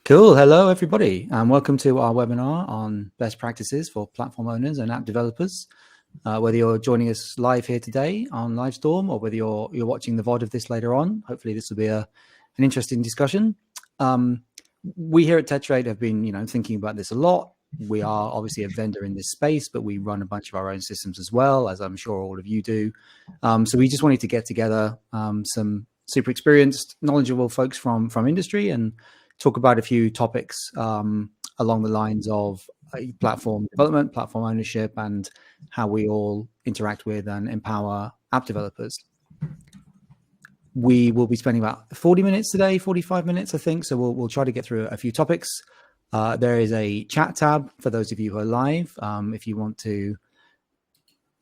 Cool. Hello, everybody, and welcome to our webinar on best practices for platform owners and app developers. Whether you're joining us live here today on Livestorm or whether you're watching the VOD of this later on, hopefully this will be an interesting discussion. We here at Tetrate have been, thinking about this a lot. We are obviously a vendor in this space, but we run a bunch of our own systems as well, as I'm sure all of you do. So we just wanted to get together some super experienced, knowledgeable folks from industry and talk about a few topics along the lines of platform development, platform ownership, and how we all interact with and empower app developers. We will be spending about 40 minutes today, 45 minutes, I think. So we'll try to get through a few topics. There is a chat tab for those of you who are live. If you want to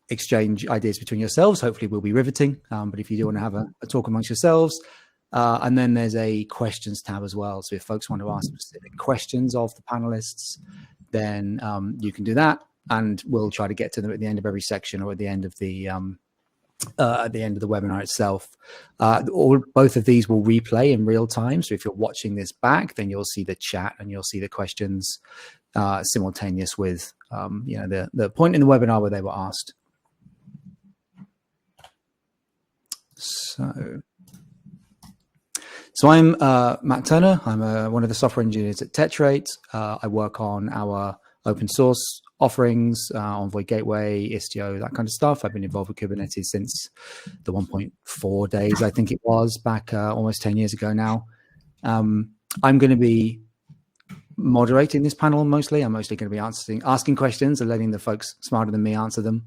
exchange ideas between yourselves, hopefully we'll be riveting. But if you do want to have a talk amongst yourselves, and then there's a questions tab as well. So if folks want to ask specific questions of the panelists, then you can do that, and we'll try to get to them at the end of every section or at the end of the webinar itself. Both of these will replay in real time. So if you're watching this back, then you'll see the chat and you'll see the questions simultaneous with the point in the webinar where they were asked. So I'm Matt Turner. I'm one of the software engineers at Tetrate. I work on our open source offerings, Envoy Gateway, Istio, that kind of stuff. I've been involved with Kubernetes since the 1.4 days, I think it was, back almost 10 years ago now. I'm going to be moderating this panel mostly. I'm mostly going to be asking questions and letting the folks smarter than me answer them.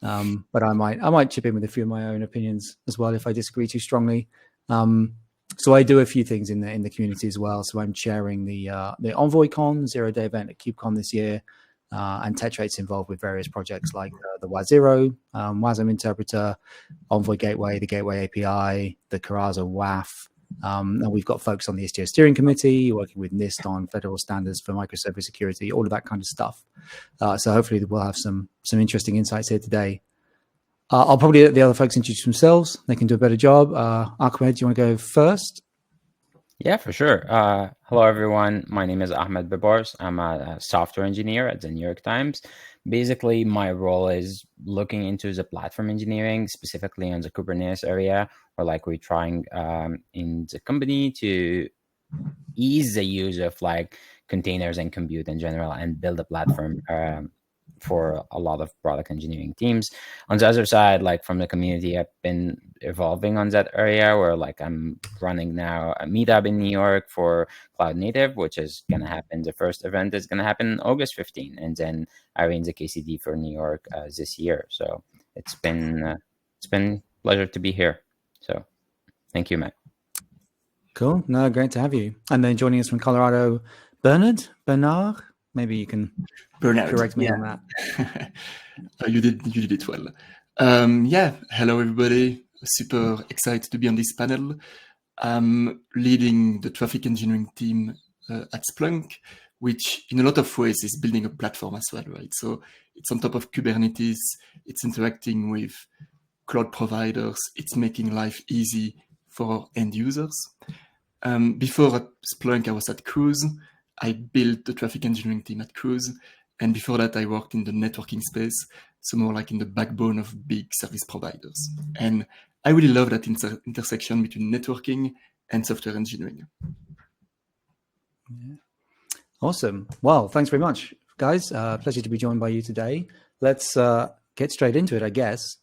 But I might chip in with a few of my own opinions as well if I disagree too strongly. So I do a few things in the community as well. So I'm chairing the EnvoyCon 0-day event at KubeCon this year, and Tetrate's involved with various projects like the WAS0, WASM interpreter, Envoy Gateway, the Gateway API, the Karaza WAF, and we've got folks on the Istio steering committee working with NIST on federal standards for microservice security, all of that kind of stuff. So hopefully we'll have some interesting insights here today. I'll probably let the other folks introduce themselves. They can do a better job. Ahmed, do you want to go first? Yeah, for sure. Hello, everyone. My name is Ahmed Bibars. I'm a software engineer at the New York Times. Basically, my role is looking into the platform engineering, specifically in the Kubernetes area, or like we're trying in the company to ease the use of like containers and compute in general and build a platform for a lot of product engineering teams. On the other side, like from the community, I've been evolving on that area where like I'm running now a meetup in New York for Cloud Native, which is going to happen. The first event is going to happen August 15, and then I ran the KCD for New York this year. So it's been a pleasure to be here. So thank you, Matt. Cool. No, great to have you. And then joining us from Colorado, Bernard. Maybe you can correct me on that. You did it well. Hello everybody. Super excited to be on this panel. I'm leading the traffic engineering team at Splunk, which in a lot of ways is building a platform as well, right? So it's on top of Kubernetes, it's interacting with cloud providers, it's making life easy for end users. Before at Splunk, I was at Cruise. I built the traffic engineering team at Cruise. And before that, I worked in the networking space, so more like in the backbone of big service providers. And I really love that intersection between networking and software engineering. Yeah. Awesome. Well, thanks very much, guys. Pleasure to be joined by you today. Let's get straight into it, I guess.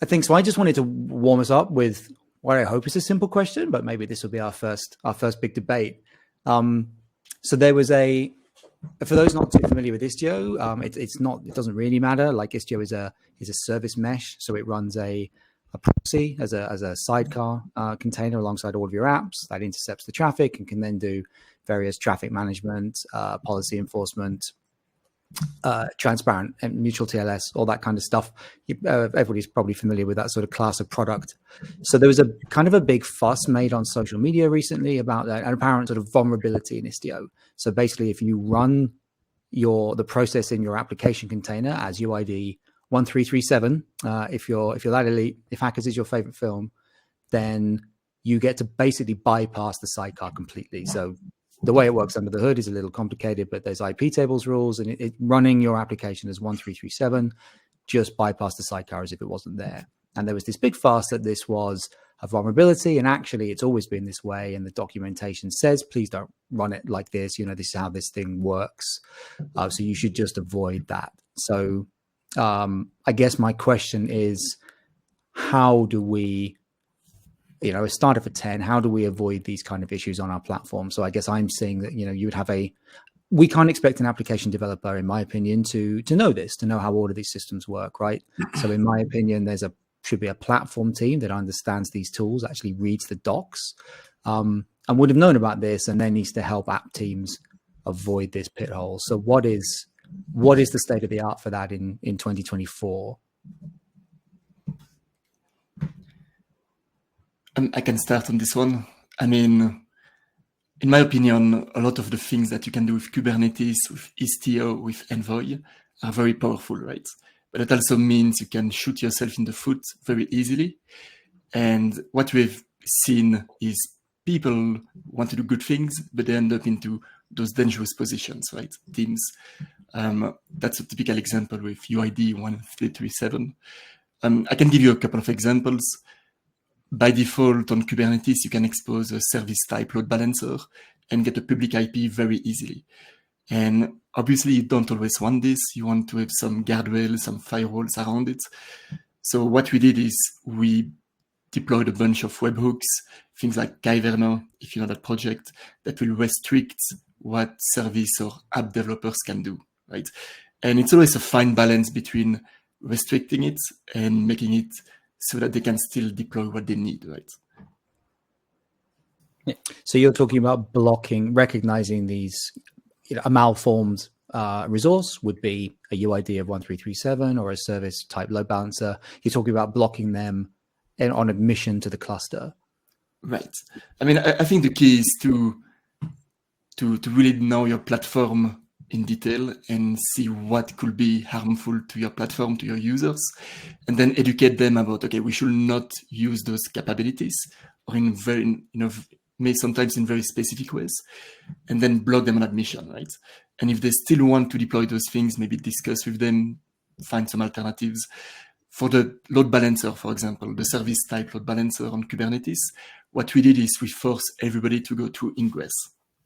I think so. I just wanted to warm us up with what I hope is a simple question, but maybe this will be our first big debate. So there was for those not too familiar with Istio, it doesn't really matter. Like Istio is a service mesh, so it runs a proxy as a sidecar container alongside all of your apps that intercepts the traffic and can then do various traffic management, policy enforcement, transparent and mutual TLS, all that kind of stuff. Everybody's probably familiar with that sort of class of product. So there was a kind of a big fuss made on social media recently about an apparent sort of vulnerability in Istio. So basically, if you run the process in your application container as UID 1337, if you're that elite, if Hackers is your favorite film, then you get to basically bypass the sidecar completely. So the way it works under the hood is a little complicated, but there's IP tables rules, and running your application as 1337 just bypass the sidecar as if it wasn't there. And there was this big fuss that this was a vulnerability, and actually it's always been this way, and the documentation says please don't run it like this, this is how this thing works, so you should just avoid that. So I guess my question is, how do we, a starter for 10, how do we avoid these kind of issues on our platform? So I guess I'm saying that you would have we can't expect an application developer, in my opinion, to know this, to know how all of these systems work, right? So in my opinion, should be a platform team that understands these tools, actually reads the docs, and would have known about this, and then needs to help app teams avoid this pit hole. So what is the state of the art for that in 2024? I can start on this one. I mean, in my opinion, a lot of the things that you can do with Kubernetes, with Istio, with Envoy are very powerful, right? But it also means you can shoot yourself in the foot very easily. And what we've seen is people want to do good things, but they end up into those dangerous positions, right? Teams. That's a typical example with UID 1337. I can give you a couple of examples. By default, on Kubernetes, you can expose a service type load balancer and get a public IP very easily. And obviously, you don't always want this. You want to have some guardrails, some firewalls around it. So what we did is we deployed a bunch of webhooks, things like Kyverno, if you know that project, that will restrict what service or app developers can do, right? And it's always a fine balance between restricting it and making it so that they can still deploy what they need, right? So you're talking about recognizing these, a malformed resource would be a UID of 1337 or a service type load balancer. You're talking about blocking them on admission to the cluster. Right. I mean, I think the key is to really know your platform in detail and see what could be harmful to your platform, to your users, and then educate them about, okay, we should not use those capabilities, or sometimes in very specific ways, and then block them on admission, right? And if they still want to deploy those things, maybe discuss with them, find some alternatives. For the load balancer, for example, the service type load balancer on Kubernetes, what we did is we forced everybody to go to ingress,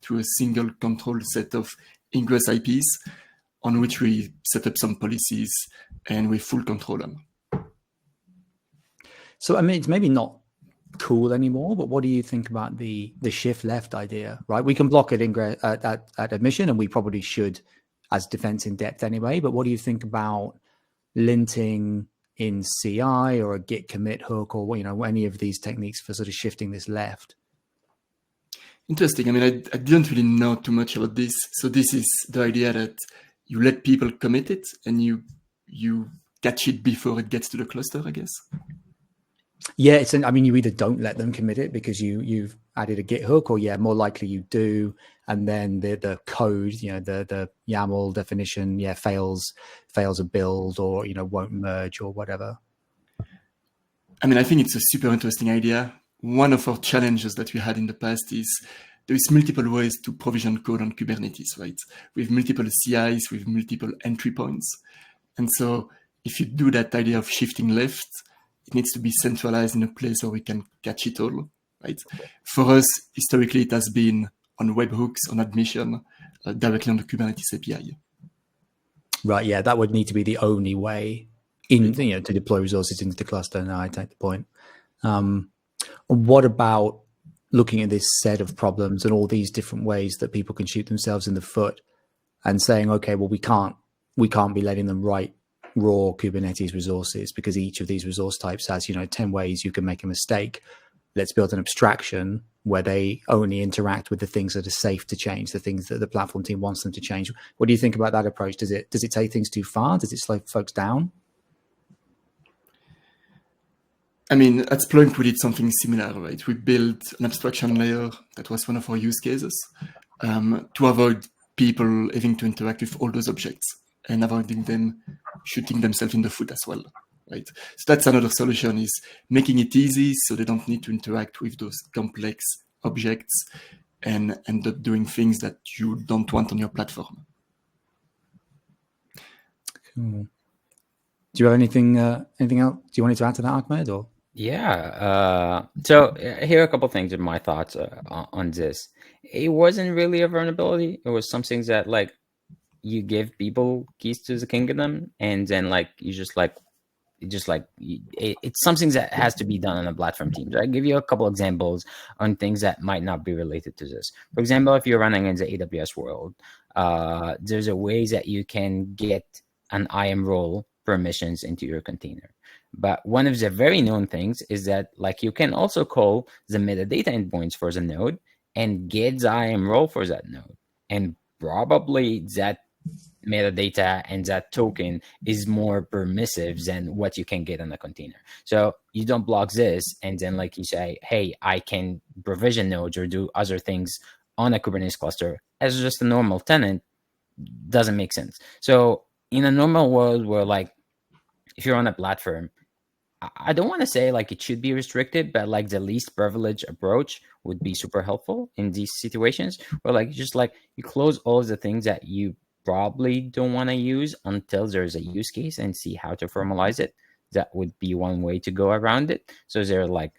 to a single control set of ingress IPs on which we set up some policies and we full control them. So, I mean, it's maybe not cool anymore, but what do you think about the shift left idea, right? We can block it at admission, and we probably should as defense in depth anyway, but what do you think about linting in CI or a git commit hook, or any of these techniques for sort of shifting this left? Interesting. I mean, I didn't really know too much about this. So this is the idea that you let people commit it and you catch it before it gets to the cluster, I guess. Yeah, you either don't let them commit it because you've added a git hook, or more likely you do, and then the code, the YAML definition, fails a build, or won't merge or whatever. I mean, I think it's a super interesting idea. One of our challenges that we had in the past is there is multiple ways to provision code on Kubernetes, right? With multiple CIs, with multiple entry points. And so if you do that idea of shifting left, it needs to be centralized in a place where we can catch it all, right? For us, historically, it has been on webhooks, on admission, directly on the Kubernetes API. Right, yeah, that would need to be the only way to deploy resources into the cluster. No, I take the point. What about looking at this set of problems and all these different ways that people can shoot themselves in the foot, and saying, okay, well, we can't be letting them write raw Kubernetes resources because each of these resource types has 10 ways you can make a mistake. Let's build an abstraction where they only interact with the things that are safe to change, the things that the platform team wants them to change. What do you think about that approach? Does it take things too far? Does it slow folks down? I mean, at Splunk, we did something similar, right? We built an abstraction layer that was one of our use cases to avoid people having to interact with all those objects and avoiding them shooting themselves in the foot as well, right? So that's another solution, is making it easy so they don't need to interact with those complex objects and end up doing things that you don't want on your platform. Cool. Do you have anything else? Do you want to add to that, Ahmed? Or Yeah. So here are a couple things of my thoughts on this. It wasn't really a vulnerability. It was something that like you give people keys to the kingdom, and then like you just like it's something that has to be done on a platform team. So I give you a couple examples on things that might not be related to this. For example, if you're running in the AWS world, there's a way that you can get an IAM role permissions into your container. But one of the very known things is that like you can also call the metadata endpoints for the node and get the IAM role for that node. And probably that metadata and that token is more permissive than what you can get on a container. So you don't block this, and then like you say, hey, I can provision nodes or do other things on a Kubernetes cluster as just a normal tenant. Doesn't make sense. So in a normal world where like if you're on a platform, I don't want to say like it should be restricted, but like the least privilege approach would be super helpful in these situations where like just like you close all of the things that you probably don't want to use until there's a use case and see how to formalize it. That would be one way to go around it. So there are like,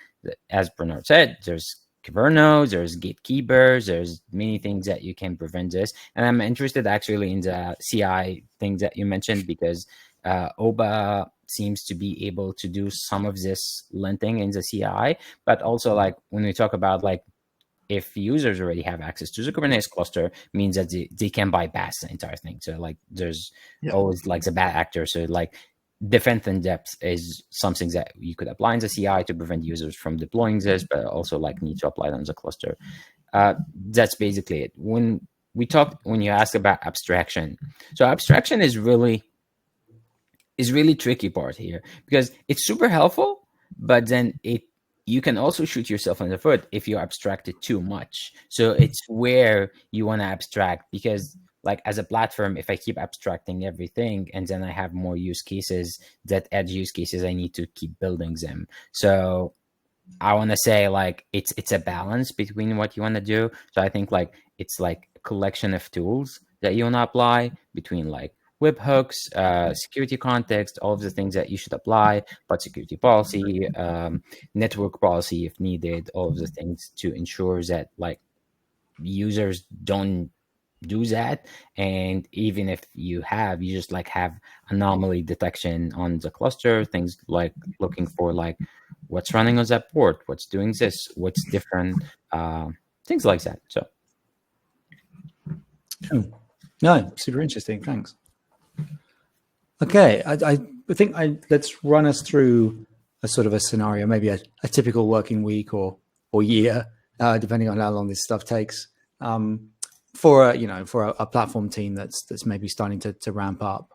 as Bernard said, there's Kubernetes, there's gatekeepers, there's many things that you can prevent this. And I'm interested actually in the CI things that you mentioned, because OBA seems to be able to do some of this linting in the CI, but also like when we talk about like if users already have access to the Kubernetes cluster, means that they can bypass the entire thing. So like there's always like the bad actor. So like defense in depth is something that you could apply in the CI to prevent users from deploying this, but also like need to apply it on the cluster. That's basically it. When you ask about abstraction, so abstraction is really tricky part here, because it's super helpful, but then you can also shoot yourself in the foot if you abstract it too much. So it's where you want to abstract, because like as a platform, if I keep abstracting everything and then I have more use cases, that edge use cases, I need to keep building them. So I want to say like it's a balance between what you want to do. So I think like it's like a collection of tools that you want to apply between like webhooks, security context, all of the things that you should apply, but security policy, network policy if needed, all of the things to ensure that like users don't do that. And even if you just like have anomaly detection on the cluster, things like looking for like what's running on that port, what's doing this, what's different, things like that. So no, super interesting. Thanks. Okay, I think let's run us through a sort of a scenario, maybe a typical working week or year, depending on how long this stuff takes, for a platform team that's maybe starting to ramp up.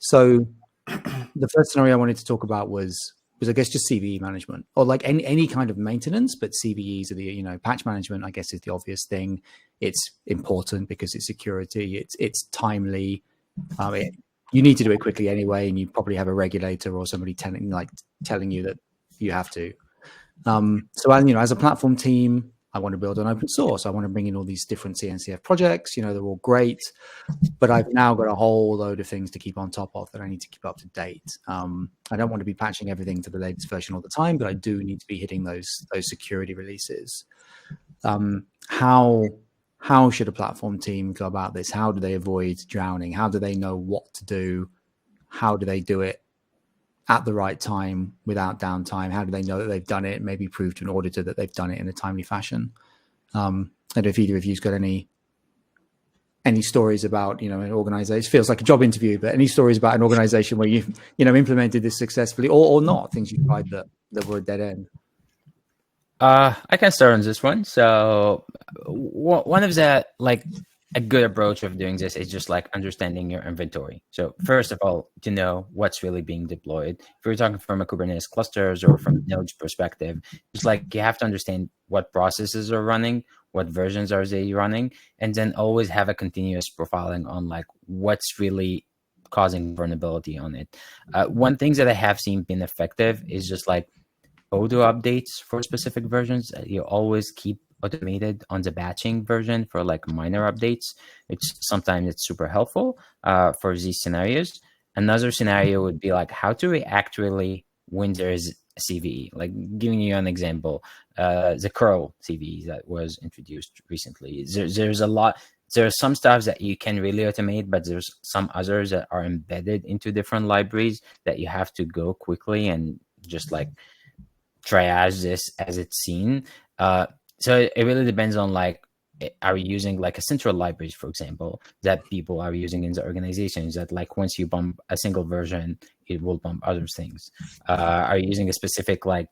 So the first scenario I wanted to talk about was I guess just CVE management, or like any kind of maintenance, but CVEs are the patch management, I guess, is the obvious thing. It's important because it's security, it's timely. You need to do it quickly anyway, and you probably have a regulator or somebody telling you that you have to. So as a platform team, I want to build an open source. I want to bring in all these different CNCF projects. They're all great, but I've now got a whole load of things to keep on top of that I need to keep up to date. I don't want to be patching everything to the latest version all the time, but I do need to be hitting those security releases. How should a platform team go about this? How do they avoid drowning? How do they know what to do? How do they do it at the right time without downtime? How do they know that they've done it? Maybe prove to an auditor that they've done it in a timely fashion. I don't know if either of you's got any stories about an organization. Feels like a job interview, but any stories about an organization where you've implemented this successfully or not, things you tried that were a dead end. I can start on this one. So one of the like a good approach of doing this is just like understanding your inventory. So first of all, to know what's really being deployed. If you're talking from a Kubernetes clusters or from Node's perspective, just like you have to understand what processes are running, what versions are they running, and then always have a continuous profiling on like what's really causing vulnerability on it. One thing that I have seen been effective is just like auto updates for specific versions. You always keep automated on the batching version for like minor updates. Sometimes it's super helpful for these scenarios. Another scenario would be like how to react really when there is a CVE. Like giving you an example, the curl CVE that was introduced recently. There's a lot. There's some stuff that you can really automate, but there's some others that are embedded into different libraries that you have to go quickly and just like triage this as it's seen. So it really depends on like, are you using like a central libraries, for example, that people are using in the organizations that like once you bump a single version, it will bump other things. Are you using a specific like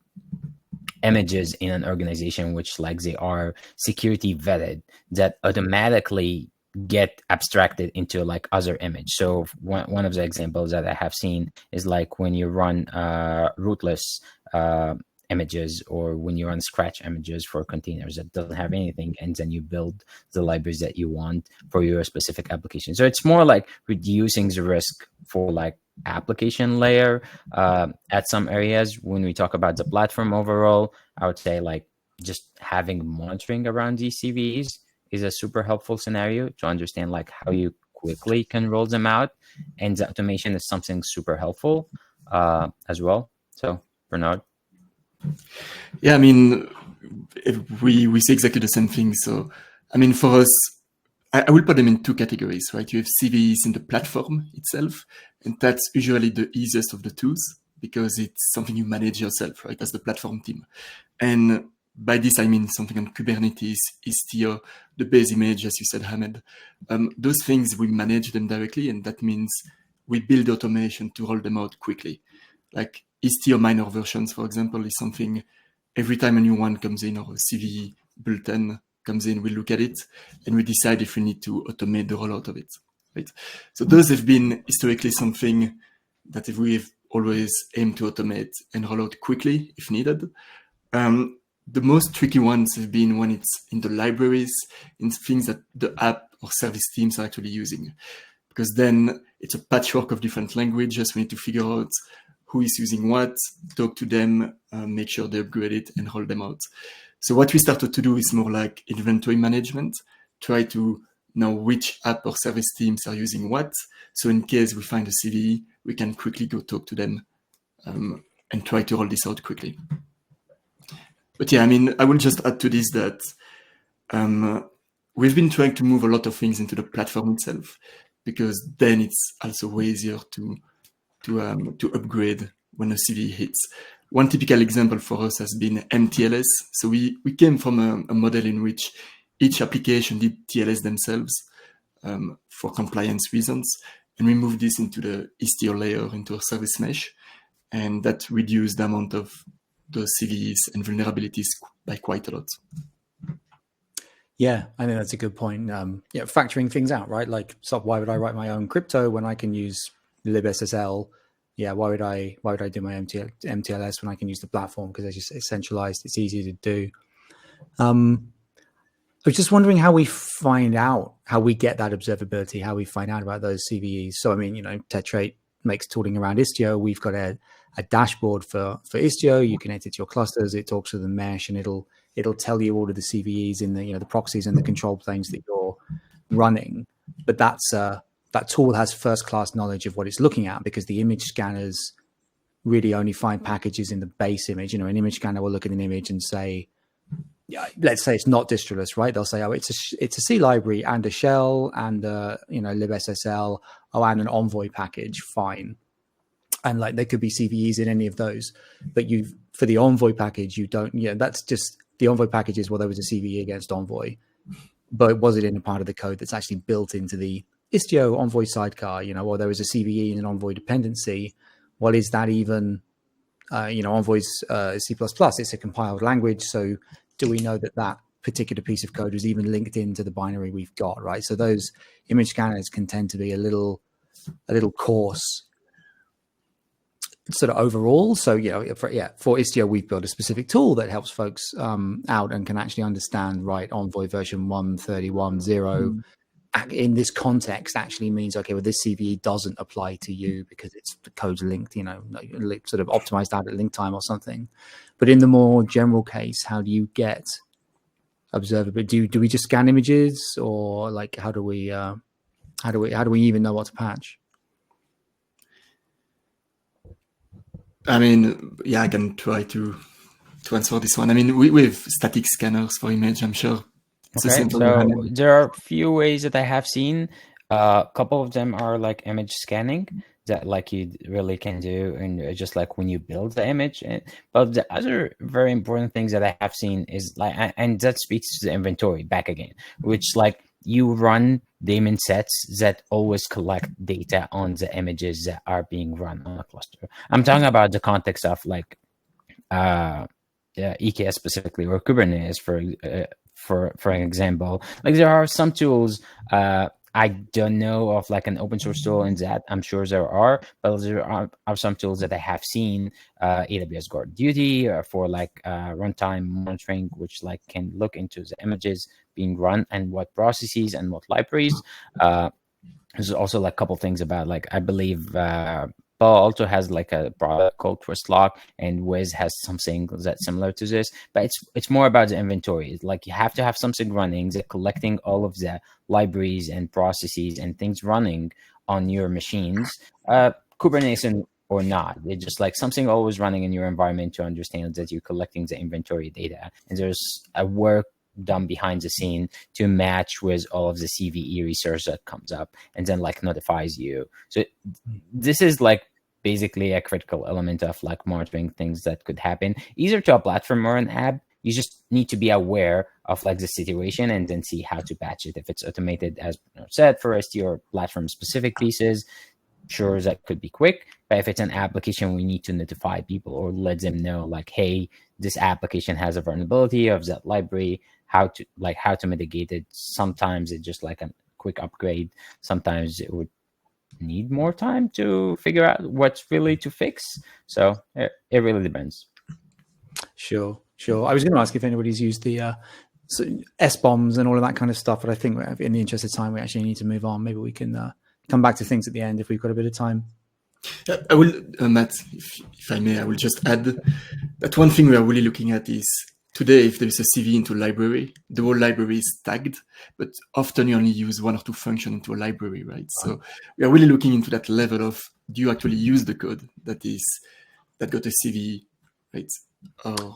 images in an organization which like they are security vetted that automatically get abstracted into like other image? So one of the examples that I have seen is like when you run rootless images, or when you run scratch images for containers that doesn't have anything, and then you build the libraries that you want for your specific application. So it's more like reducing the risk for like application layer at some areas. When we talk about the platform overall, I would say like just having monitoring around these CVEs is a super helpful scenario to understand like how you quickly can roll them out, and the automation is something super helpful as well. So Bernard. Yeah, I mean, we say exactly the same thing. So, I mean, for us, I will put them in two categories, right? You have CVEs in the platform itself, and that's usually the easiest of the twos because it's something you manage yourself, right, as the platform team. And by this, I mean something on Kubernetes, Istio, the base image, as you said, Hamed. Those things, we manage them directly, and that means we build automation to roll them out quickly. Like Istio minor versions, for example, is something every time a new one comes in or a CVE bulletin comes in, we look at it and we decide if we need to automate the rollout of it. Right? So those have been historically something that we've always aimed to automate and roll out quickly if needed. The most tricky ones have been when it's in the libraries, in things that the app or service teams are actually using. Because then it's a patchwork of different languages. We need to figure out who is using what, talk to them, make sure they upgrade it and roll them out. So what we started to do is more like inventory management, try to know which app or service teams are using what. So in case we find a CVE, we can quickly go talk to them and try to roll this out quickly. But yeah, I mean, I will just add to this that we've been trying to move a lot of things into the platform itself, because then it's also way easier to upgrade when a CVE hits. One typical example for us has been MTLS. So we came from a model in which each application did TLS themselves for compliance reasons. And we moved this into the Istio layer, into a service mesh. And that reduced the amount of those CVEs and vulnerabilities by quite a lot. Yeah, I think that's a good point. Factoring things out, right? Like, so why would I write my own crypto when I can use libSSL? Yeah, why would I do my MTLS when I can use the platform? Because it's centralized, it's easy to do. I was just wondering how we find out, how we get that observability, how we find out about those CVEs. So, I mean, Tetrate makes tooling around Istio. We've got a dashboard for Istio. You connect it to your clusters. It talks to the mesh, and it'll tell you all of the CVEs in the the proxies and the control planes that you're running. But that tool has first-class knowledge of what it's looking at, because the image scanners really only find packages in the base image. An image scanner will look at an image and say, let's say it's not distroless, right? They'll say, oh, it's a C library and a shell and libSSL, and an Envoy package, fine. And like there could be CVEs in any of those, but for the Envoy package, you don't. That's just the Envoy packages. Well, there was a CVE against Envoy, but was it in a part of the code that's actually built into the Istio Envoy sidecar? Or there was a CVE in an Envoy dependency. Well, is that even? Envoy's C++. It's a compiled language, so do we know that particular piece of code was even linked into the binary we've got, right? So those image scanners can tend to be a little coarse sort of overall. So, for Istio, we've built a specific tool that helps folks out and can actually understand, right, Envoy version 1.31.0 in this context actually means, okay, well, this CVE doesn't apply to you because the code's linked, sort of optimized out at link time or something. But in the more general case, how do you get observability? Do we just scan images, or like how do we even know what to patch? I mean, yeah, I can try to answer this one. I mean, we have static scanners for image, I'm sure. Okay, so there are a few ways that I have seen. A couple of them are like image scanning that like you really can do, and just like when you build the image. But the other very important things that I have seen is like, and that speaks to the inventory back again, which like you run daemon sets that always collect data on the images that are being run on a cluster. I'm talking about the context of like EKS specifically, or Kubernetes for an example. Like there are some tools, I don't know of like an open source tool in that. I'm sure there are, but there are some tools that I have seen, AWS Guard Duty for like runtime monitoring, which like can look into the images being run and what processes and what libraries. There's also like a couple things about like, I believe Palo Alto has like a product called Twistlock, and Wiz has something that's similar to this, but it's more about the inventory. It's like you have to have something running, collecting all of the libraries and processes and things running on your machines, Kubernetes or not. It's just like something always running in your environment to understand that you're collecting the inventory data, and there's a work done behind the scene to match with all of the CVE research that comes up and then like notifies you. So this is like basically a critical element of like monitoring things that could happen either to a platform or an app. You just need to be aware of like the situation and then see how to patch it. If it's automated, as said, for Istio or platform specific pieces, sure, that could be quick. But if it's an application, we need to notify people or let them know like, hey, this application has a vulnerability of that library, how to mitigate it. Sometimes it's just like a quick upgrade. Sometimes it would need more time to figure out what's really to fix. So it really depends. Sure. I was going to ask if anybody's used the S-bombs and all of that kind of stuff, but I think in the interest of time, we actually need to move on. Maybe we can come back to things at the end if we've got a bit of time. I will, Matt, if I may, I will just add that one thing we are really looking at is today, if there is a CV into a library, the whole library is tagged, but often you only use one or two functions into a library, right? So we are really looking into that level of, do you actually use the code that got a CV, right?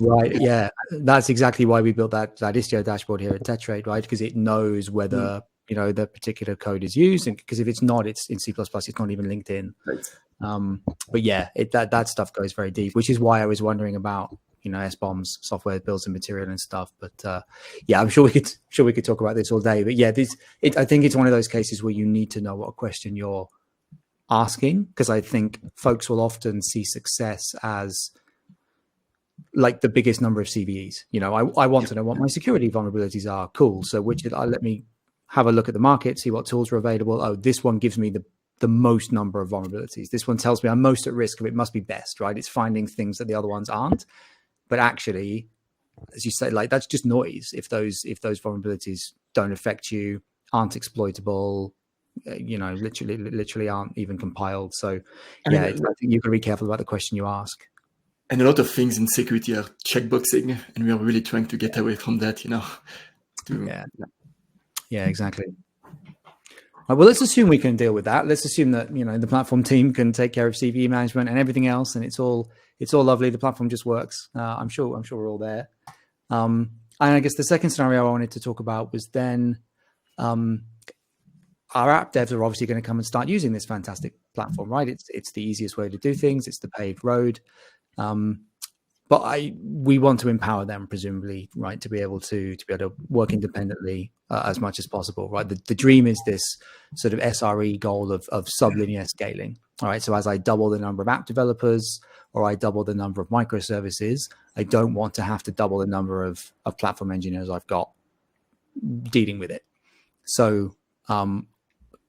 Right, yeah, that's exactly why we built that Istio dashboard here at Tetrate, right? Because it knows whether the particular code is used, and because if it's not, it's in C++, it's not even linked in. Right. But yeah, that stuff goes very deep, which is why I was wondering about S-bombs, software bills and material and stuff. But yeah, I'm sure we could talk about this all day. But yeah, I think it's one of those cases where you need to know what question you're asking, because I think folks will often see success as like the biggest number of CVEs. I want to know what my security vulnerabilities are. Cool. So let me have a look at the market, see what tools are available. Oh, this one gives me the most number of vulnerabilities. This one tells me I'm most at risk of it, must be best, right? It's finding things that the other ones aren't. But actually, as you say, like that's just noise. If those vulnerabilities don't affect you, aren't exploitable, literally aren't even compiled. So yeah, I think you've got to be careful about the question you ask. And a lot of things in security are checkboxing, and we are really trying to get away from that, Yeah, exactly. Well, let's assume we can deal with that. Let's assume that the platform team can take care of CVE management and everything else, and it's all lovely. The platform just works. I'm sure we're all there. And I guess the second scenario I wanted to talk about was then our app devs are obviously going to come and start using this fantastic platform, right? It's the easiest way to do things. It's the paved road. But we want to empower them, presumably, right, to be able to work independently as much as possible, right? The dream is this sort of SRE goal of sublinear scaling. All right, so as I double the number of app developers or I double the number of microservices, I don't want to have to double the number of platform engineers I've got dealing with it. So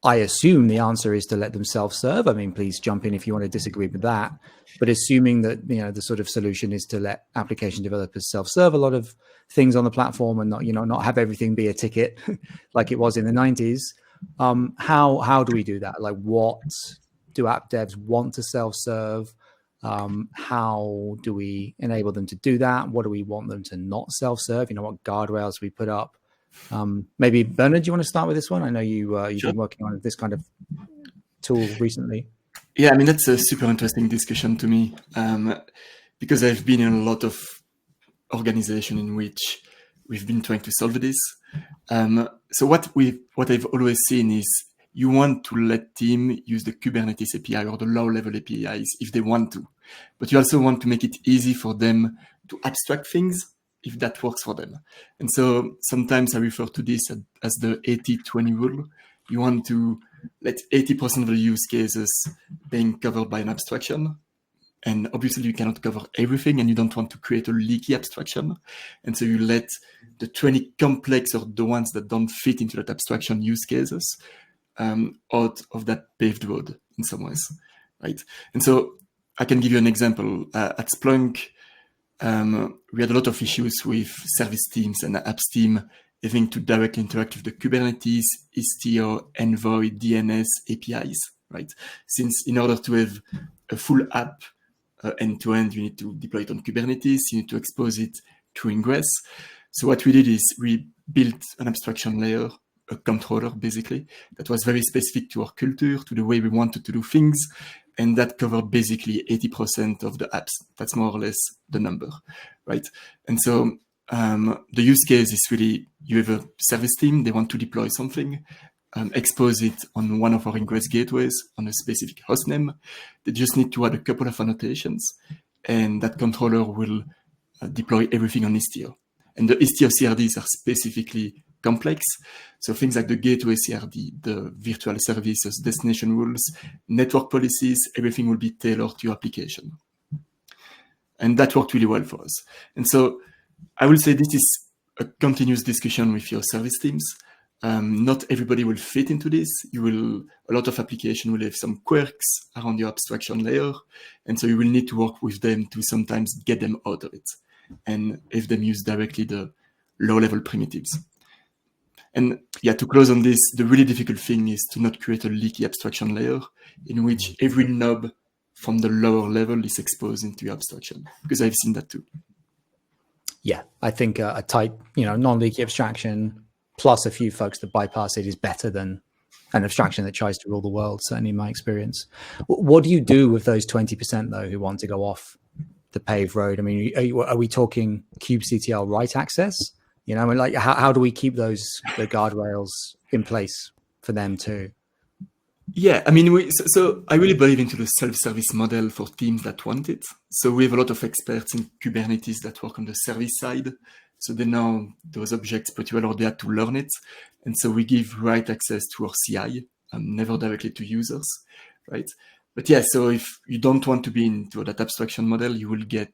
I assume the answer is to let them self-serve. I mean, please jump in if you want to disagree with that. But assuming that the sort of solution is to let application developers self-serve a lot of things on the platform and not have everything be a ticket like it was in the 90s, How do we do that? Like, what do app devs want to self-serve? How do we enable them to do that? What do we want them to not self-serve? What guardrails we put up? Maybe Bernard, do you want to start with this one? I know you've Sure. been working on this kind of tool recently. Yeah, I mean, that's a super interesting discussion to me, because I've been in a lot of organization in which we've been trying to solve this. So what I've always seen is you want to let team use the Kubernetes API or the low-level APIs if they want to, but you also want to make it easy for them to abstract things if that works for them. And so sometimes I refer to this as the 80-20 rule. You want to let 80% of the use cases being covered by an abstraction. And obviously you cannot cover everything and you don't want to create a leaky abstraction. And so you let the 20 complex or the ones that don't fit into that abstraction use cases out of that paved road in some ways, right? And so I can give you an example. At Splunk, we had a lot of issues with service teams and apps team having to directly interact with the Kubernetes, Istio, Envoy, DNS APIs, right? Since in order to have a full app end-to-end, you need to deploy it on Kubernetes, you need to expose it to Ingress. So what we did is we built an abstraction layer, a controller basically, that was very specific to our culture, to the way we wanted to do things, and that covered basically 80% of the apps. That's more or less the number, right? And so the use case is really, you have a service team, they want to deploy something, expose it on one of our Ingress gateways on a specific hostname. They just need to add a couple of annotations, and that controller will deploy everything on Istio. And the Istio CRDs are specifically complex. So things like the gateway CRD, the virtual services, destination rules, network policies, everything will be tailored to your application. And that worked really well for us. And so I will say this is a continuous discussion with your service teams. Not everybody will fit into this. A lot of application will have some quirks around your abstraction layer. And so you will need to work with them to sometimes get them out of it and have them use directly the low-level primitives. And yeah, to close on this, the really difficult thing is to not create a leaky abstraction layer in which every knob from the lower level is exposed into your abstraction, because I've seen that too. Yeah, I think a tight, non-leaky abstraction plus a few folks that bypass it is better than an abstraction that tries to rule the world, certainly in my experience. What do you do with those 20% though who want to go off the paved road? I mean, are we talking kubectl write access? Like how do we keep the guardrails in place for them too? Yeah, I mean, so I really believe into the self-service model for teams that want it. So we have a lot of experts in Kubernetes that work on the service side. So they know those objects pretty well, or they had to learn it. And so we give write access to our CI, never directly to users, right? But yeah, so if you don't want to be into that abstraction model, you will get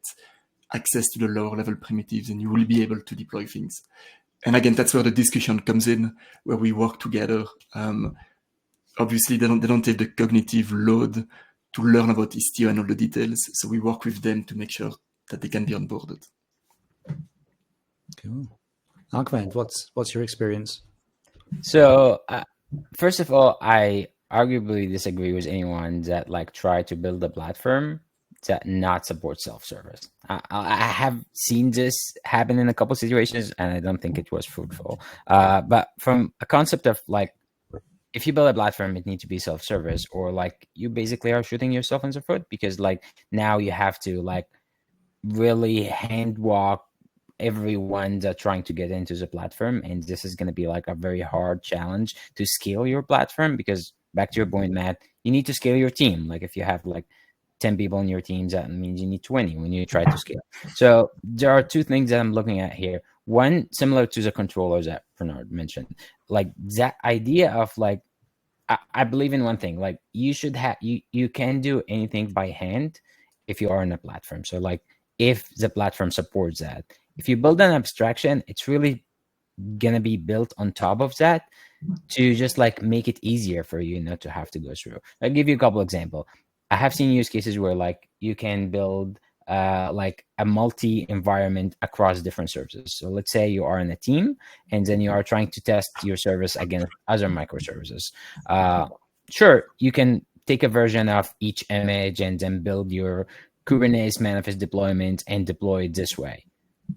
access to the lower level primitives and you will be able to deploy things. And again, that's where the discussion comes in, where we work together. Obviously, they don't have the cognitive load to learn about Istio and all the details. So we work with them to make sure that they can be onboarded. Cool. Ahmed, what's your experience? So first of all, I arguably disagree with anyone that try to build a platform that not support self-service. I have seen this happen in a couple of situations, and I don't think it was fruitful. But from a concept of if you build a platform, it needs to be self-service, or you basically are shooting yourself in the foot, because now you have to really hand walk everyone that's trying to get into the platform, and this is going to be a very hard challenge to scale your platform, because back to your point, Matt, you need to scale your team. If you have 10 people in your teams, that means you need 20 when you try to scale. So there are two things that I'm looking at here. One, similar to the controllers that Bernard mentioned, that idea of I believe in one thing, you should have, you can do anything by hand if you are in a platform. So if the platform supports that, if you build an abstraction, it's really going to be built on top of that to just make it easier for you not to have to go through. I'll give you a couple examples. I have seen use cases where you can build like a multi-environment across different services. So let's say you are in a team and then you are trying to test your service against other microservices. Sure, you can take a version of each image and then build your Kubernetes manifest deployment and deploy it this way.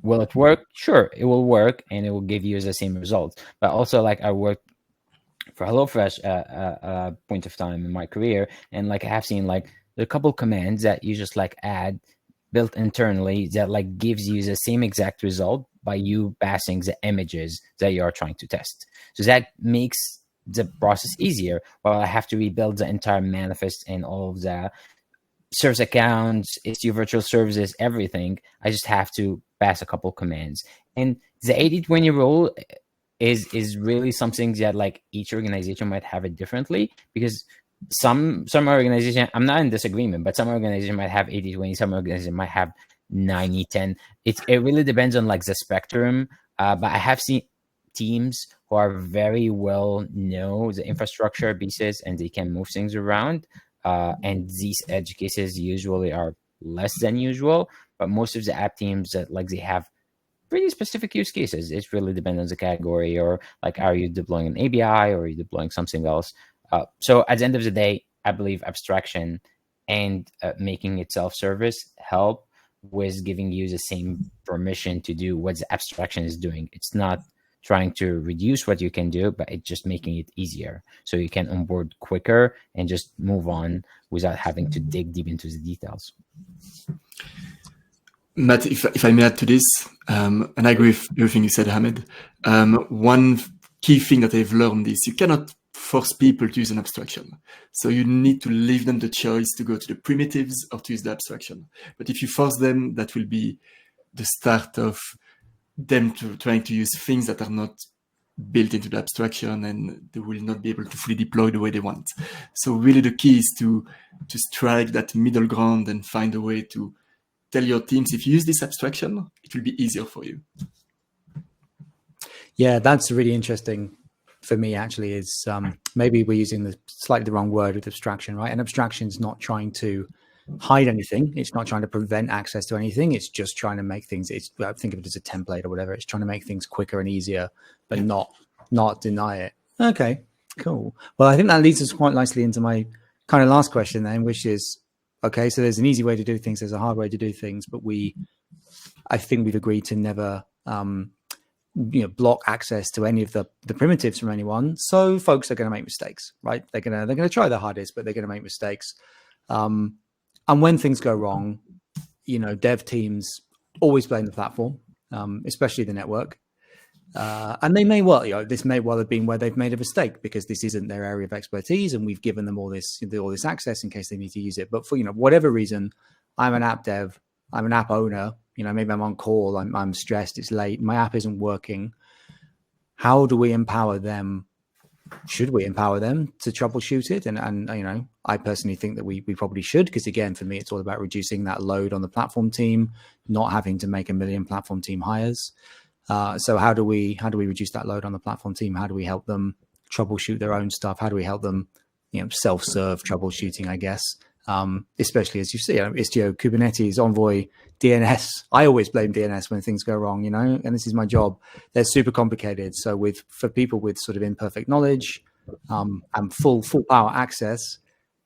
Will it work? Sure, it will work and it will give you the same results. But also, like, I worked for HelloFresh point of time in my career, and like I have seen like there are a couple commands that you just like add built internally that like gives you the same exact result by you passing the images that you are trying to test. So that makes the process easier. While I have to rebuild the entire manifest and all of the service accounts, Istio virtual services, everything, I just have to pass a couple commands. And the 80-20 rule is really something that like each organization might have it differently, because some organization, I'm not in disagreement, but some organization might have 80-20, some organization might have 90-10. It really depends on like the spectrum. But I have seen teams who are very well know the infrastructure pieces and they can move things around. And these edge cases usually are less than usual, but most of the app teams that like they have pretty specific use cases. It really depends on the category, or like, are you deploying an ABI or are you deploying something else? So at the end of the day, I believe abstraction and making it self-service help with giving you the same permission to do what the abstraction is doing. It's not trying to reduce what you can do, but it's just making it easier so you can onboard quicker and just move on without having to dig deep into the details. Matt, if I may add to this, and I agree with everything you said, Ahmed, one key thing that I've learned is you cannot force people to use an abstraction. So you need to leave them the choice to go to the primitives or to use the abstraction. But if you force them, that will be the start of them trying to use things that are not built into the abstraction, and they will not be able to fully deploy the way they want. So really the key is to strike that middle ground and find a way to tell your teams, if you use this abstraction, it will be easier for you. Yeah, that's really interesting for me, actually, is maybe we're using the slightly the wrong word with abstraction, right? And abstraction is not trying to hide anything. It's not trying to prevent access to anything. It's just trying to make things, think of it as a template or whatever. It's trying to make things quicker and easier, but not deny it. Okay, cool. Well, I think that leads us quite nicely into my kind of last question then, which is, okay, so there's an easy way to do things, there's a hard way to do things, but I think we've agreed to never block access to any of the primitives from anyone. So folks are going to make mistakes, right? They're going to try their hardest, but they're going to make mistakes. And when things go wrong, dev teams always blame the platform, especially the network. And they may this may well have been where they've made a mistake because this isn't their area of expertise, and we've given them all this access in case they need to use it. But for whatever reason, I'm an app dev, I'm an app owner. Maybe I'm on call, I'm stressed, it's late, my app isn't working. How do we empower them? Should we empower them to troubleshoot it? And I personally think that we probably should, because again, for me, it's all about reducing that load on the platform team, not having to make 1 million platform team hires. So how do we reduce that load on the platform team? How do we help them troubleshoot their own stuff? How do we help them, self-serve troubleshooting, I guess? Especially as you see, Istio, Kubernetes, Envoy, DNS. I always blame DNS when things go wrong, and this is my job. They're super complicated. So for people with sort of imperfect knowledge and full power access,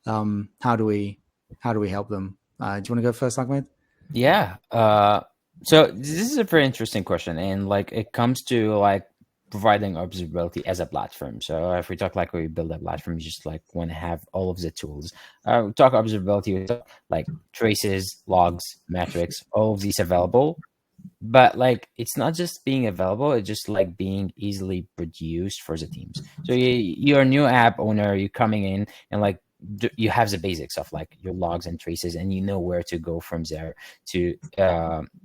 how do we help them? Do you want to go first, Ahmed? Yeah. So this is a very interesting question, and like it comes to like providing observability as a platform. So if we talk like we build a platform, you just like want to have all of the tools. We talk observability, we talk like traces, logs, metrics, all of these available. But like it's not just being available, it's just like being easily produced for the teams. So you're a new app owner, you're coming in and like you have the basics of like your logs and traces, and you know where to go from there to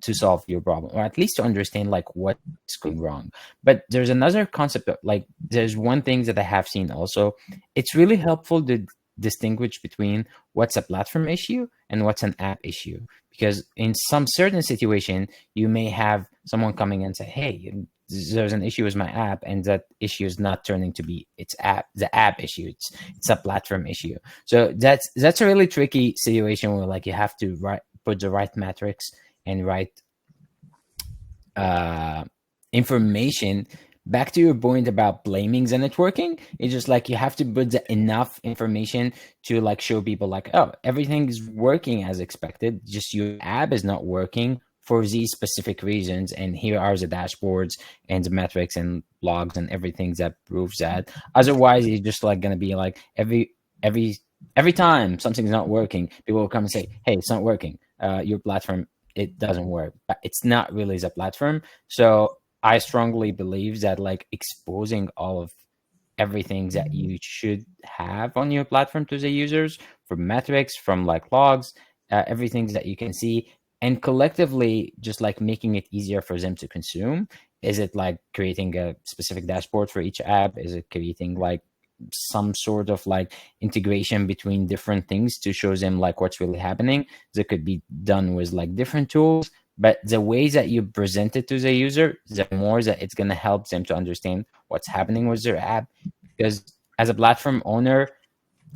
solve your problem, or at least to understand like what's going wrong. But there's another concept of like, there's one thing that I have seen also. It's really helpful to distinguish between what's a platform issue and what's an app issue, because in some certain situation you may have someone coming and say, hey, there's an issue with my app, and that issue is not turning to be the app issue. It's a platform issue. So that's a really tricky situation where like you have to put the right metrics and right information. Back to your point about blaming the networking, it's just like you have to put enough information to like show people like, oh, everything is working as expected, just your app is not working for these specific reasons, and here are the dashboards and the metrics and logs and everything that proves that. Otherwise, it's just like going to be like every time something's not working, people will come and say, hey, it's not working, your platform, it doesn't work. But it's not really the platform. So I strongly believe that like exposing all of everything that you should have on your platform to the users, from metrics, from like logs, everything that you can see, and collectively just like making it easier for them to consume. Is it like creating a specific dashboard for each app? Is it creating like some sort of like integration between different things to show them like what's really happening? That could be done with like different tools. But the way that you present it to the user, the more that it's going to help them to understand what's happening with their app. Because as a platform owner,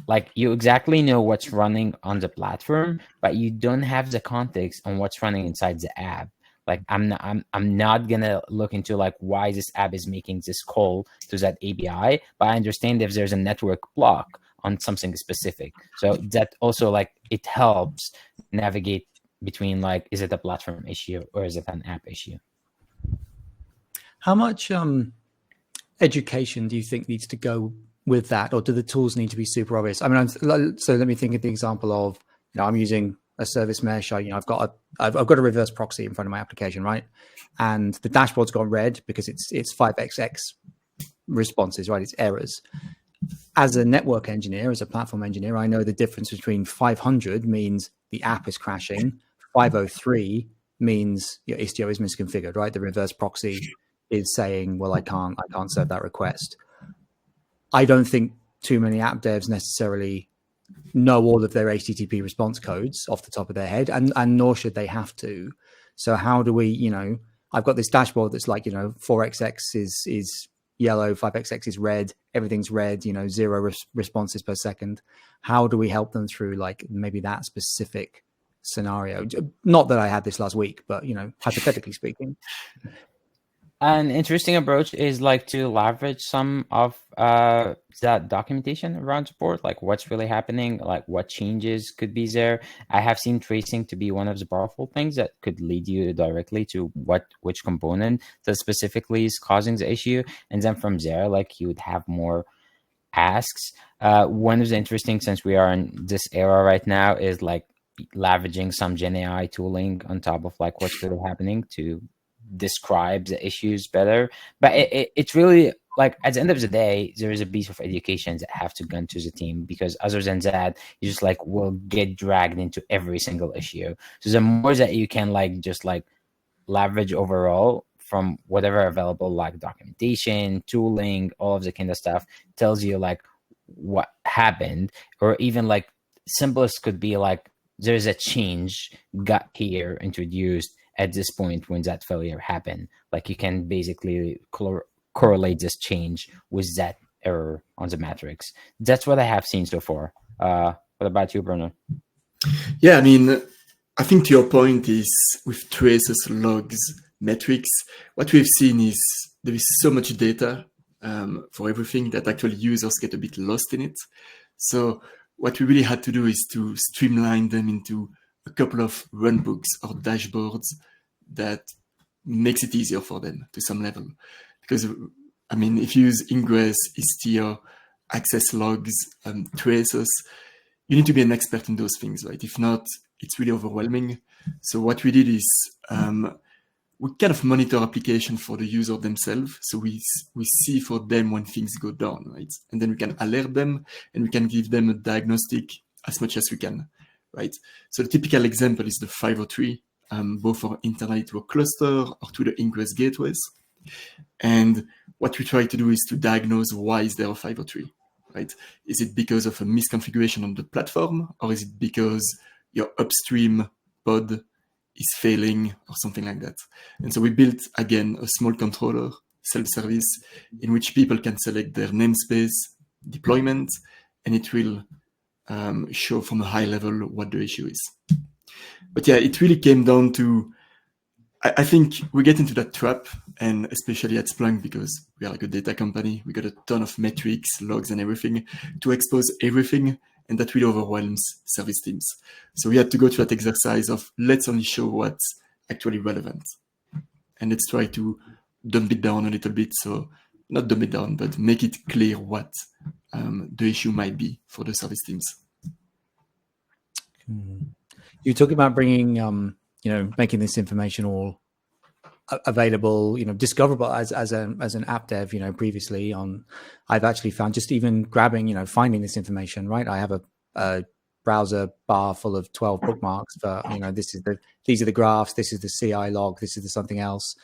like you exactly know what's running on the platform, but you don't have the context on what's running inside the app. Like I'm not gonna look into like why this app is making this call to that API, but I understand if there's a network block on something specific. So that also like it helps navigate between like, is it a platform issue or is it an app issue? How much education do you think needs to go with that, or do the tools need to be super obvious? I mean, so let me think of the example of, I'm using a service mesh. I've got a reverse proxy in front of my application, right? And the dashboard's gone red because it's 5xx responses, right? It's errors. As a network engineer, as a platform engineer, I know the difference between 500 means the app is crashing. 503 means your Istio is misconfigured, right? The reverse proxy is saying, well, I can't serve that request. I don't think too many app devs necessarily know all of their HTTP response codes off the top of their head, and nor should they have to. So how do we, I've got this dashboard that's like, 4xx is yellow, 5xx is red, everything's red, 0 responses per second. How do we help them through like maybe that specific scenario? Not that I had this last week, but, hypothetically speaking. An interesting approach is like to leverage some of that documentation around support, like what's really happening, like what changes could be there. I have seen tracing to be one of the powerful things that could lead you directly to which component that specifically is causing the issue. And then from there, like you would have more asks. One of the interesting, since we are in this era right now, is like leveraging some Gen AI tooling on top of like what's really happening to describe the issues better. But it's really like at the end of the day, there is a piece of education that have to go into the team, because other than that, you just like will get dragged into every single issue. So the more that you can like just like leverage overall from whatever available, like documentation, tooling, all of the kind of stuff, tells you like what happened, or even like simplest could be like there's a change got here introduced at this point when that failure happened. Like you can basically correlate this change with that error on the metrics. That's what I have seen so far. What about you, Bruno? Yeah, I mean, I think to your point is with traces, logs, metrics, what we've seen is there is so much data for everything that actually users get a bit lost in it. So what we really had to do is to streamline them into a couple of runbooks or dashboards that makes it easier for them to some level. Because, I mean, if you use Ingress, Istio, access logs, traces, you need to be an expert in those things, right? If not, it's really overwhelming. So what we did is we kind of monitor application for the user themselves. So we see for them when things go down, right? And then we can alert them and we can give them a diagnostic as much as we can, right? So the typical example is the 503, both for internet network cluster or to the Ingress gateways. And what we try to do is to diagnose why is there a 503, right? Is it because of a misconfiguration on the platform, or is it because your upstream pod is failing or something like that? And so we built, again, a small controller, self-service, in which people can select their namespace, deployment, and it will show from a high level what the issue is. but yeah, it really came down to, I think we get into that trap, and especially at Splunk, because we are like a data company, we got a ton of metrics, logs, and everything to expose everything, and that really overwhelms service teams. So we had to go through that exercise of let's only show what's actually relevant, and let's try to dumb it down a little bit. So not dumb it down, but make it clear what the issue might be for the service teams. You're talking about bringing, making this information all available, discoverable as an app dev. Previously I've actually found just even grabbing, finding this information. Right, I have a browser bar full of 12 bookmarks for these are the graphs, this is the CI log, this is the something else.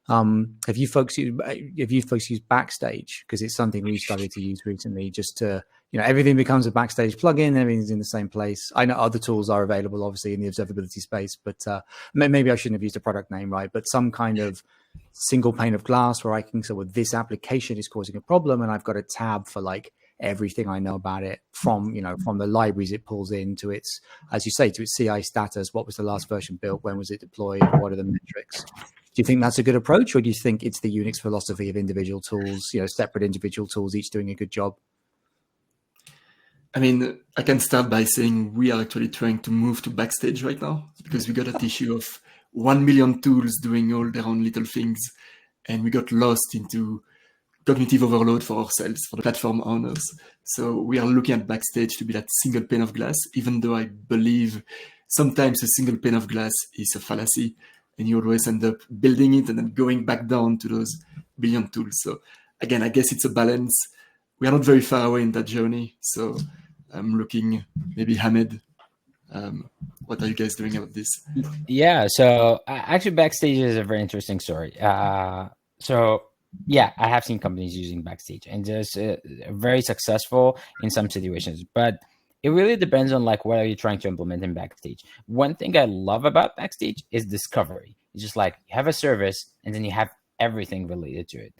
Have you folks used Backstage? Because it's something we started to use recently, just to, everything becomes a Backstage plugin, everything's in the same place. I know other tools are available, obviously, in the observability space, but maybe I shouldn't have used a product name, right? But some kind of single pane of glass where I can say, well, this application is causing a problem, and I've got a tab for like everything I know about it, from the libraries it pulls in to its, as you say, to its CI status. What was the last version built? When was it deployed? What are the metrics? Do you think that's a good approach, or do you think it's the Unix philosophy of individual tools, separate individual tools, each doing a good job? I mean, I can start by saying we are actually trying to move to Backstage right now, because we got that issue of 1 million tools doing all their own little things, and we got lost into cognitive overload for ourselves, for the platform owners. So we are looking at Backstage to be that single pane of glass, even though I believe sometimes a single pane of glass is a fallacy, and you always end up building it and then going back down to those billion tools. So again, I guess it's a balance. We are not very far away in that journey. So I'm looking, maybe Hamed, what are you guys doing about this? Yeah, so actually Backstage is a very interesting story. So yeah, I have seen companies using Backstage, and it's very successful in some situations, but it really depends on like what are you trying to implement in Backstage. One thing I love about Backstage is discovery. It's just like you have a service and then you have everything related to it.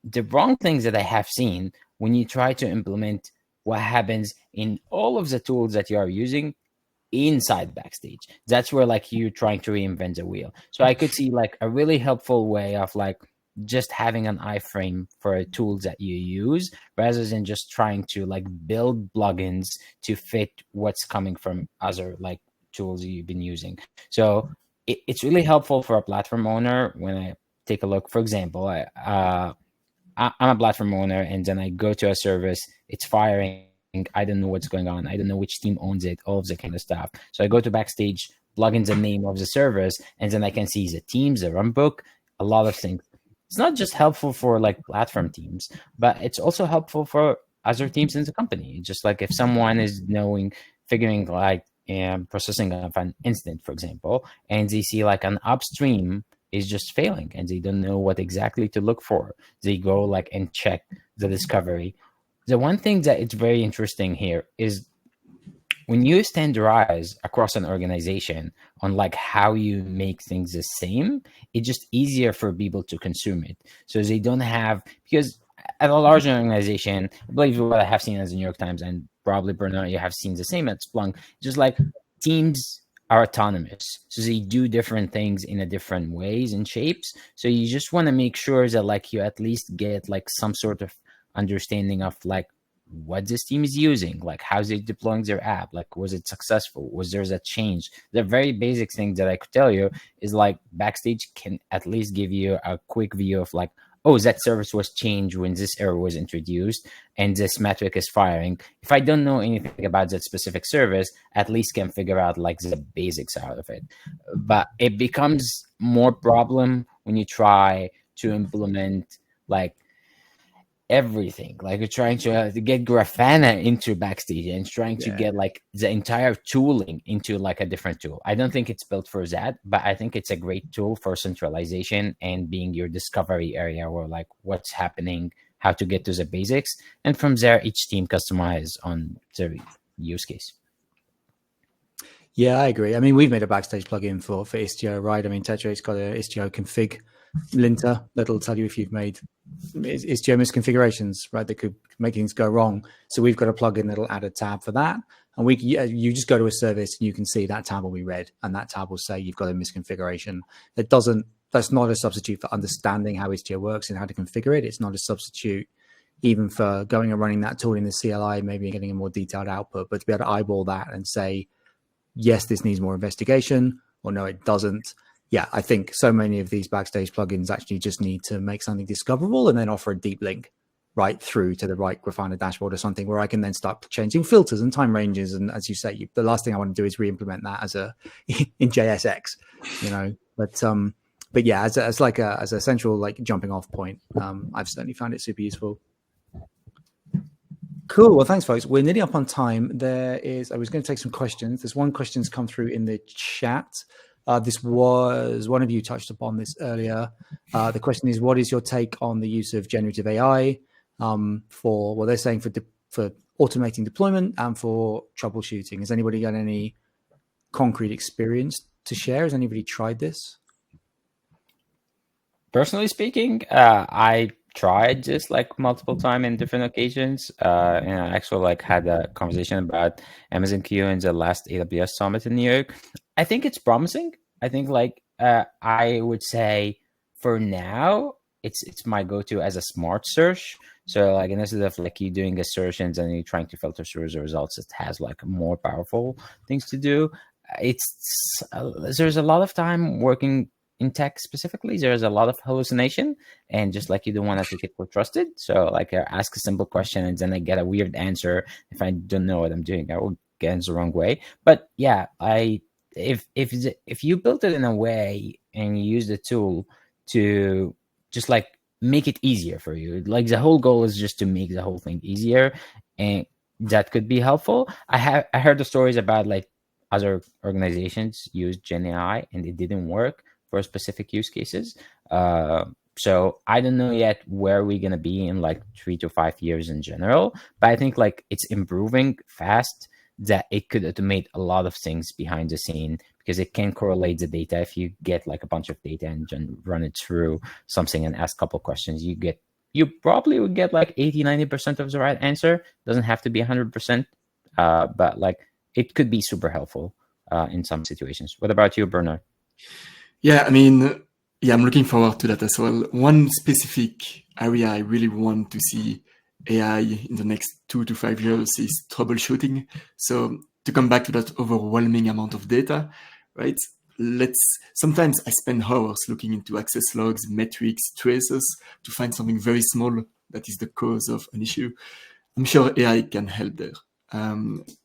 The wrong things that I have seen when you try to implement what happens in all of the tools that you are using inside Backstage, that's where like you're trying to reinvent the wheel. So I could see like a really helpful way of like just having an iframe for tools that you use, rather than just trying to like build plugins to fit what's coming from other like tools you've been using. So it's really helpful for a platform owner. When I take a look, for example, I'm a platform owner, and then I go to a service, it's firing, I don't know what's going on, I don't know which team owns it, all of that kind of stuff. So I go to Backstage, plug in the name of the service, and then I can see the teams, the runbook, a lot of things. It's not just helpful for like platform teams, but it's also helpful for other teams in the company. Just like if someone is figuring like processing of an incident, for example, and they see like an upstream is just failing and they don't know what exactly to look for, they go like and check the discovery. The one thing that it's very interesting here is when you standardize across an organization on like how you make things the same, it's just easier for people to consume it. So they don't have, because at a larger organization, I believe what I have seen as the New York Times, and probably Bernard, you have seen the same at Splunk, just like teams are autonomous. So they do different things in a different ways and shapes. So you just want to make sure that like you at least get like some sort of understanding of like what this team is using, like how's it deploying their app, like was it successful, was there a change. The very basic thing that I could tell you is like Backstage can at least give you a quick view of like, oh, that service was changed when this error was introduced and this metric is firing. If I don't know anything about that specific service, at least can figure out like the basics out of it. But it becomes more problem when you try to implement like everything, like you're trying to get Grafana into Backstage and trying to get like the entire tooling into like a different tool. I don't think it's built for that, but I think it's a great tool for centralization and being your discovery area where like what's happening, how to get to the basics, and from there each team customize on the use case. Yeah, I agree. I mean, we've made a Backstage plugin for Istio, right? I mean, Tetrate's got a Istio config linter that'll tell you if you've made Istio misconfigurations, right? That could make things go wrong. So we've got a plugin that'll add a tab for that. And you just go to a service and you can see that tab will be red, and that tab will say you've got a misconfiguration. That's not a substitute for understanding how Istio works and how to configure it. It's not a substitute even for going and running that tool in the CLI, maybe getting a more detailed output, but to be able to eyeball that and say, yes, this needs more investigation, or no, it doesn't. Yeah, I think so many of these Backstage plugins actually just need to make something discoverable and then offer a deep link right through to the right Grafana dashboard or something where I can then start changing filters and time ranges. And as you say, the last thing I want to do is re-implement that as in JSX, But yeah, as a central like jumping off point, I've certainly found it super useful. Cool. Well, thanks, folks. We're nearly up on time. I was going to take some questions. There's one question's come through in the chat. This was one of you touched upon this earlier. The question is, what is your take on the use of generative AI they're saying for automating deployment and for troubleshooting? Has anybody got any concrete experience to share? Has anybody tried this? Personally speaking, I tried just like multiple times in different occasions. And I actually like had a conversation about Amazon Q in the last AWS summit in New York. I think it's promising. I think I would say for now, it's my go-to as a smart search. So like instead of like you doing assertions and you're trying to filter through the results, it has like more powerful things to do. There's a lot of time working in tech specifically. There's a lot of hallucination, and just like you don't want to take it for trusted. So like I ask a simple question and then I get a weird answer. If I don't know what I'm doing, I will get in the wrong way. But yeah, if you built it in a way and you use the tool to just like make it easier for you, like the whole goal is just to make the whole thing easier, and that could be helpful. I heard the stories about like other organizations used Gen AI and it didn't work for specific use cases. So I don't know yet where we're going to be in like 3 to 5 years in general, but I think like it's improving fast, that it could automate a lot of things behind the scene, because it can correlate the data. If you get like a bunch of data and run it through something and ask a couple questions, you probably would get like 80-90% of the right answer. Doesn't have to be 100%, but like it could be super helpful in some situations. What about you, Bernard? Yeah, I mean, I'm looking forward to that as well. One specific area I really want to see AI in the next 2 to 5 years is troubleshooting. So to come back to that overwhelming amount of data, right? Sometimes I spend hours looking into access logs, metrics, traces to find something very small that is the cause of an issue. I'm sure AI can help there.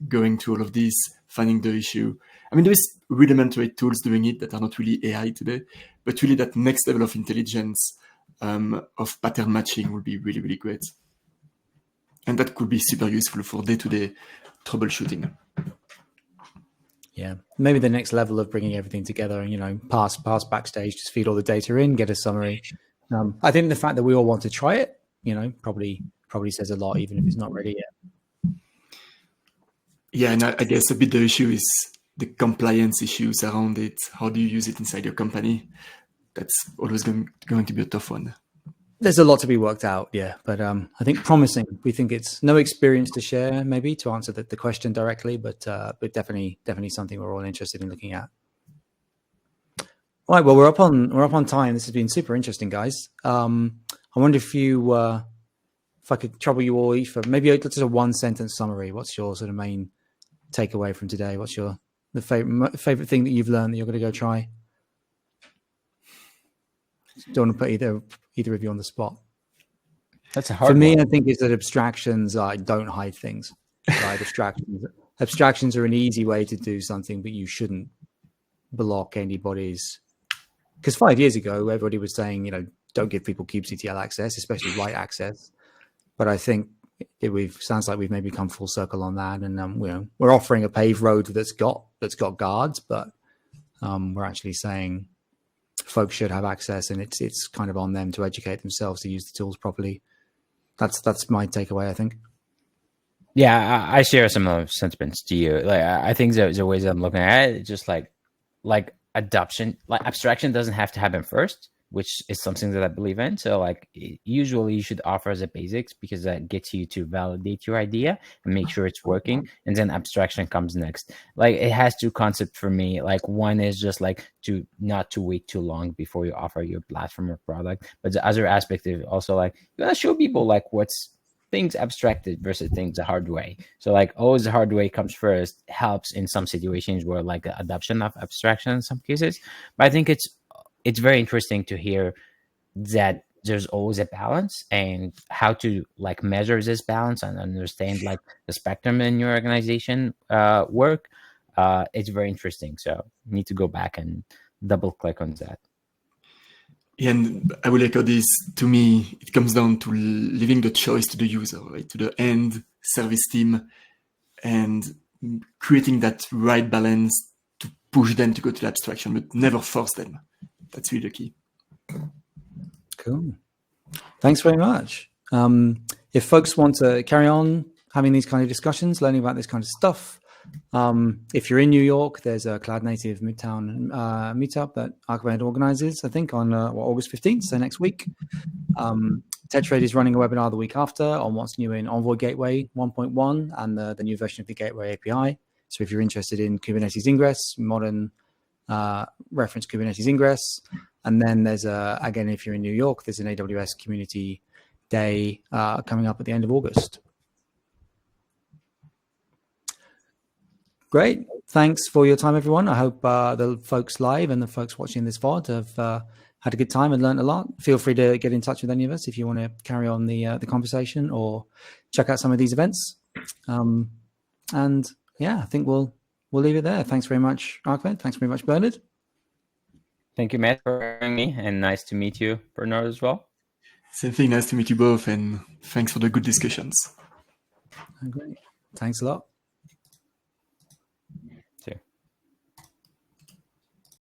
Going through all of this, finding the issue. I mean, there is rudimentary tools doing it that are not really AI today, but really that next level of intelligence of pattern matching would be really, really great. And that could be super useful for day-to-day troubleshooting. Yeah, maybe the next level of bringing everything together and, pass Backstage, just feed all the data in, get a summary. I think the fact that we all want to try it, probably says a lot, even if it's not ready yet. Yeah, and I guess a bit the issue is the compliance issues around it. How do you use it inside your company? That's always going to be a tough one. There's a lot to be worked out, yeah. But I think promising. We think it's no experience to share, maybe, to answer the question directly, but definitely something we're all interested in looking at. All right, well, we're up on time. This has been super interesting, guys. I wonder if I could trouble you all each for maybe just a 1-sentence summary. What's your sort of main takeaway from today? What's the favorite thing that you've learned that you're going to go try? Don't want to put either of you on the spot. That's a hard one. For me, one. I think it's that abstractions don't hide things. Right? Abstractions are an easy way to do something, but you shouldn't block anybody's. Because 5 years ago, everybody was saying, don't give people kubectl access, especially write access. But I think sounds like we've maybe come full circle on that, and we're offering a paved road that's got guards, but we're actually saying folks should have access, and it's kind of on them to educate themselves to use the tools properly. That's my takeaway, I think. Yeah, I share similar sentiments to you. Like, I think the ways I'm looking at it, it's just like adoption, like abstraction doesn't have to happen first, which is something that I believe in. So like usually you should offer as a basics because that gets you to validate your idea and make sure it's working. And then abstraction comes next. Like it has two concepts for me. Like one is just like to not to wait too long before you offer your platform or product. But the other aspect is also like you gotta show people like what's things abstracted versus things the hard way. So like always the hard way comes first, helps in some situations where like the adoption of abstraction in some cases. But I think it's very interesting to hear that there's always a balance and how to like measure this balance and understand like the spectrum in your organization work. It's very interesting. So you need to go back and double click on that. And I will echo this. To me, it comes down to leaving the choice to the user, right? To the end service team, and creating that right balance to push them to go to the abstraction, but never force them. That's really the key. Cool. Thanks very much. If folks want to carry on having these kind of discussions, learning about this kind of stuff, if you're in New York, there's a Cloud Native Midtown meetup that Archibald organizes, I think, on August 15th, so next week. Tetrade is running a webinar the week after on what's new in Envoy Gateway 1.1 and the new version of the Gateway API. So if you're interested in Kubernetes Ingress, modern reference Kubernetes Ingress, and then there's again, if you're in New York, there's an AWS Community Day coming up at the end of August. Great. Thanks for your time, everyone. I hope the folks live and the folks watching this VOD have had a good time and learned a lot. Feel free to get in touch with any of us if you want to carry on the conversation or check out some of these events. And yeah, I think we'll leave it there. Thanks very much, Archibald. Thanks very much, Bernard. Thank you, Matt, for having me, and nice to meet you, Bernard, as well. Same thing. Nice to meet you both, and thanks for the good discussions. Great. Thanks a lot.